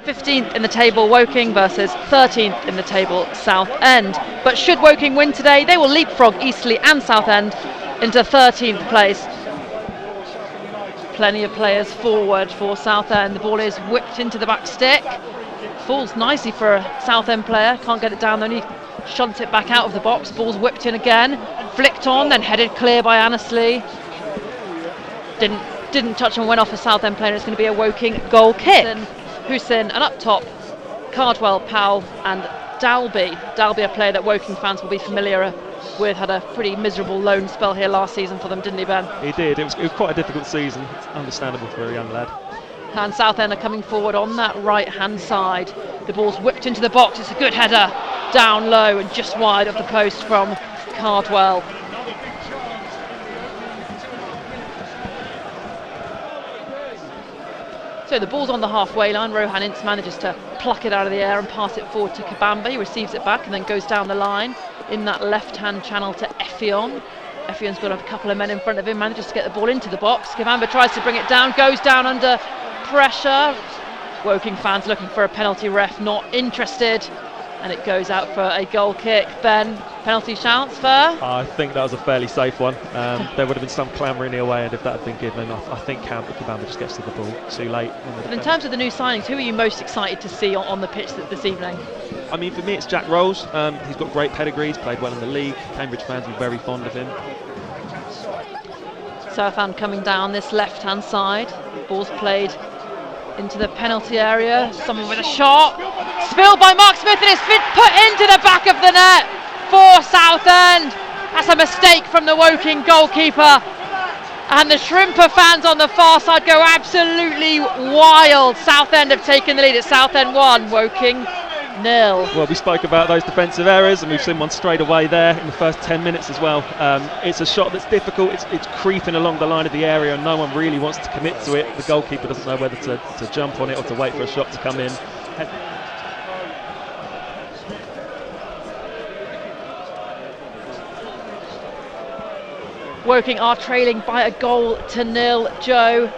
15th in the table Woking versus 13th in the table Southend. But should Woking win today, they will leapfrog Eastleigh and Southend into 13th place. Plenty of players forward for Southend. The ball is whipped into the back stick. Falls nicely for a Southend player. Can't get it down, only shunts it back out of the box. Ball's whipped in again. Flicked on, then headed clear by Annesley. Didn't touch and went off a Southend player. It's going to be a Woking goal kick. Hussein, and up top, Cardwell, Powell and Dalby. Dalby, a player that Woking fans will be familiar with, had a pretty miserable loan spell here last season for them, didn't he, Ben? He did. It was quite a difficult season. It's understandable for a young lad. And Southend are coming forward on that right-hand side. The ball's whipped into the box. It's a good header down low and just wide of the post from Cardwell. So the ball's on the halfway line. Rohan Ince manages to pluck it out of the air and pass it forward to Kabamba. He receives it back and then goes down the line in that left-hand channel to Effion. Effion's got a couple of men in front of him, manages to get the ball into the box. Kabamba tries to bring it down, goes down under pressure. Woking fans looking for a penalty, ref not interested, and it goes out for a goal kick. Ben, penalty shouts for? I think that was a fairly safe one. There would have been some clamour in the away end if that had been given. I think Kabamba just gets to the ball too late. In terms of the new signings, who are you most excited to see on the pitch this evening? I mean, for me, it's Jack Rolls. He's got great pedigree. He's played well in the league. Cambridge fans are very fond of him. Southend coming down this left-hand side. Ball's played into the penalty area. Someone with a shot. Spilled by Mark Smith, and it's been put into the back of the net for Southend. That's a mistake from the Woking goalkeeper. And the Shrimper fans on the far side go absolutely wild. Southend have taken the lead. It's Southend 1, Woking 0. Well, we spoke about those defensive errors, and we've seen one straight away there in the first 10 minutes as well. It's a shot that's difficult. It's creeping along the line of the area, and no one really wants to commit to it. The goalkeeper doesn't know whether to jump on it or to wait for a shot to come in. Woking are trailing by a goal to 0. Joe,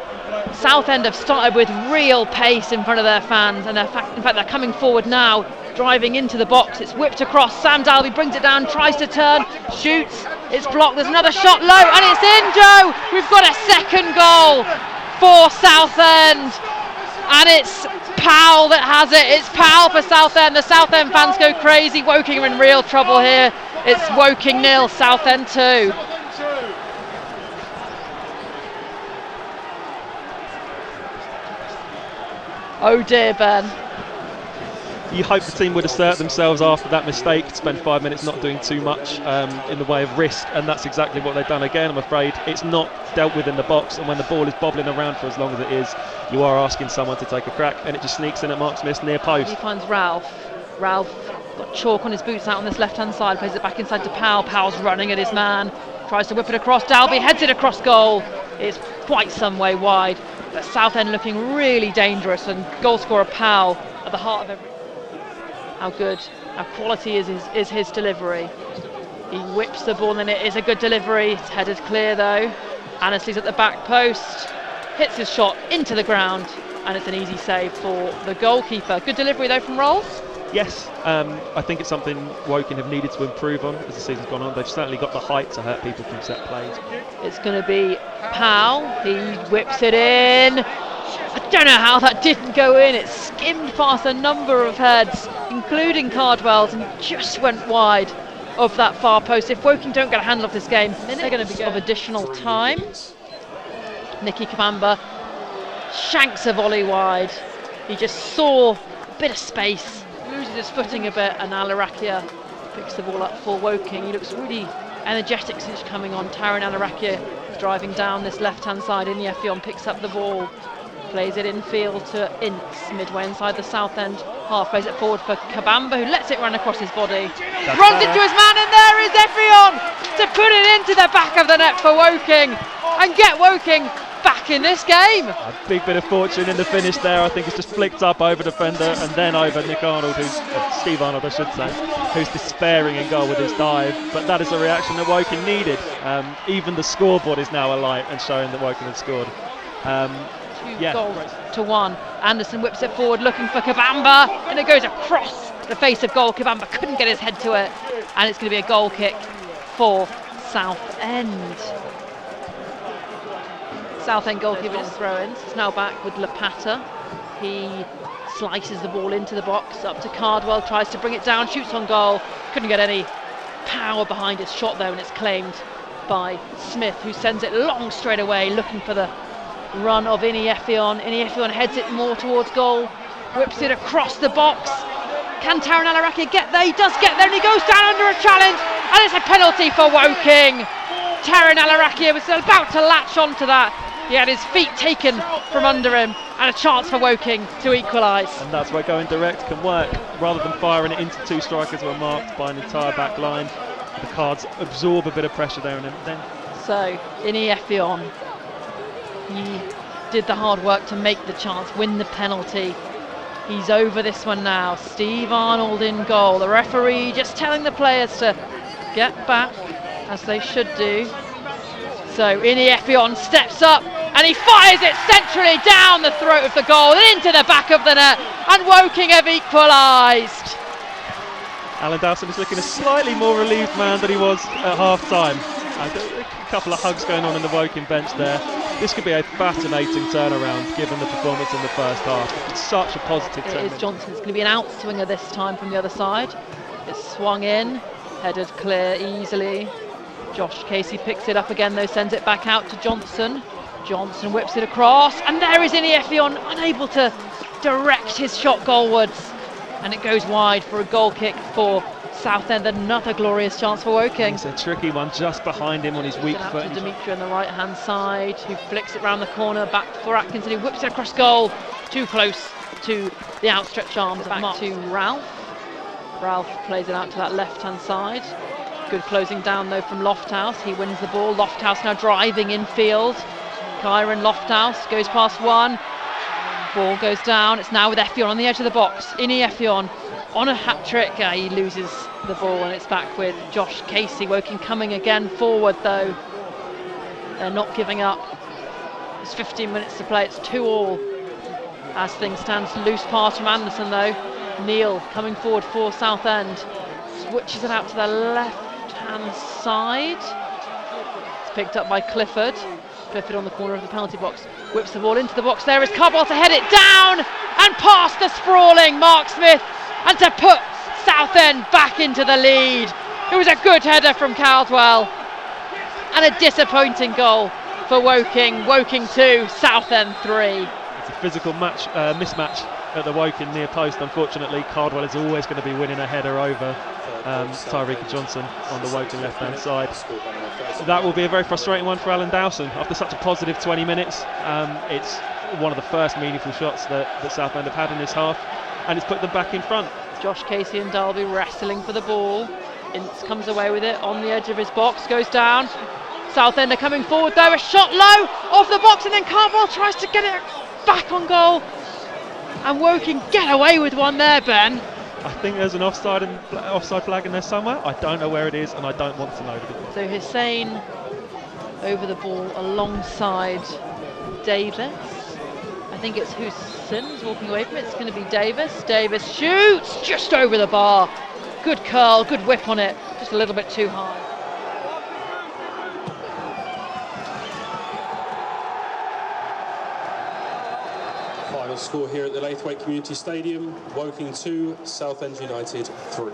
Southend have started with real pace in front of their fans, and in fact they're coming forward now, driving into the box. It's whipped across. Sam Dalby brings it down, tries to turn, shoots. It's blocked. There's another shot low, and it's in, Joe. We've got a second goal for Southend, and it's Powell that has it. It's Powell for Southend. The Southend fans go crazy. Woking are in real trouble here. It's Woking 0, Southend 2. Oh dear, Ben. You hope the team would assert themselves after that mistake, spend 5 minutes not doing too much in the way of risk, and that's exactly what they've done again. I'm afraid it's not dealt with in the box, and when the ball is bobbling around for as long as it is, you are asking someone to take a crack, and it just sneaks in at Mark Smith's near post. He finds Ralph. Ralph got chalk on his boots out on this left-hand side, plays it back inside to Powell. Powell's running at his man, tries to whip it across. Dalby heads it across goal. It's quite some way wide. But Southend looking really dangerous, and goal scorer Powell at the heart of everything. How good, how quality is his delivery. He whips the ball, and it is a good delivery. It's headed clear though. Annesley's at the back post, hits his shot into the ground, and it's an easy save for the goalkeeper. Good delivery though from Rolls. Yes, I think it's something Woking have needed to improve on as the season's gone on. They've certainly got the height to hurt people from set plays. It's going to be Powell. He whips it in. I don't know how that didn't go in. It skimmed past a number of heads, including Cardwell's, and just went wide of that far post. If Woking don't get a handle of this game, they're going to be of additional time. Nicky Kabamba shanks a volley wide. He just saw a bit of space, loses his footing a bit, and Alarakia picks the ball up for Woking. He looks really energetic since coming on. Taran Alarakia driving down this left-hand side in the Effion, picks up the ball, plays it infield to Ince, midway inside the Southend half, plays it forward for Kabamba, who lets it run across his body. Runs into his man, and there is Effion to put it into the back of the net for Woking and get Woking back in this game. A big bit of fortune in the finish there. I think it's just flicked up over defender and then over Nick Arnold, Steve Arnold I should say, who's despairing in goal with his dive. But that is the reaction that Woking needed. Even the scoreboard is now alight and showing that Woking had scored. 2 goals to 1. Anderson whips it forward looking for Kabamba, and it goes across the face of goal. Kabamba couldn't get his head to it, and it's going to be a goal kick for Southend. Southend goalkeeper just throw-ins. It's now back with Lapata. He slices the ball into the box, up to Cardwell, tries to bring it down, shoots on goal. Couldn't get any power behind his shot though, and it's claimed by Smith, who sends it long straight away, looking for the run of Ini Effiong. Ini Effiong heads it more towards goal, whips it across the box. Can Taran Alaraki get there? He does get there, and he goes down under a challenge, and it's a penalty for Woking. Taran Alaraki was about to latch onto that. He had his feet taken from under him, and a chance for Woking to equalise. And that's where going direct can work. Rather than firing it into two strikers who are marked by an entire back line, the Cards absorb a bit of pressure there, and then. So, Ini Effiong, he did the hard work to make the chance, win the penalty. He's over this one now. Steve Arnold in goal. The referee just telling the players to get back, as they should do. So Ini Effiong steps up and he fires it centrally down the throat of the goal and into the back of the net, and Woking have equalised. Alan Dowson is looking a slightly more relieved man than he was at half-time. A couple of hugs going on in the Woking bench there. This could be a fascinating turnaround given the performance in the first half. It's such a positive turnaround. It is Johnson. It's going to be an outswinger this time from the other side. It's swung in, headed clear easily. Josh Casey picks it up again though, sends it back out to Johnson. Johnson whips it across, and there is Ini Effiong, unable to direct his shot goalwards. And it goes wide for a goal kick for Southend. Another glorious chance for Woking. It's a tricky one just behind him on his weak foot. To Dimitri on the right hand side, who flicks it round the corner back for Atkinson, who whips it across goal, too close to the outstretched arms. Back to Ralph. Ralph plays it out to that left hand side. Good closing down though from Lofthouse. He wins the ball. Lofthouse now driving infield. Kyron Lofthouse goes past one. Ball goes down. It's now with Effiong on the edge of the box. Ini Effiong on a hat-trick. He loses the ball, and it's back with Josh Casey. Woking coming again forward though. They're not giving up. There's 15 minutes to play. It's 2-2 as things stand. Loose pass from Anderson though. Neil coming forward for Southend. Switches it out to the left-hand side. It's picked up by Clifford. Clifford on the corner of the penalty box, whips the ball into the box. There is Cardwell to head it down and past the sprawling Mark Smith, and to put Southend back into the lead. It was a good header from Cardwell, and a disappointing goal for Woking. Woking 2, Southend 3. It's a physical mismatch at the Woking near post. Unfortunately, Cardwell is always going to be winning a header over Tyreek Johnson on the Woking left-hand side. That will be a very frustrating one for Alan Dowson. After such a positive 20 minutes, it's one of the first meaningful shots that Southend have had in this half, and it's put them back in front. Josh Casey and Dalby wrestling for the ball. Ince comes away with it on the edge of his box, goes down. Southend are coming forward though, a shot low off the box, and then Cardwell tries to get it back on goal. And Woking get away with one there, Ben. I think there's an offside flag in there somewhere. I don't know where it is, and I don't want to know. So Hussein over the ball alongside Davis. I think it's Hussein walking away from it. It's going to be Davis. Davis shoots just over the bar. Good curl, good whip on it. Just a little bit too high. Final score here at the Laithwaite Community Stadium: Woking 2, Southend United 3.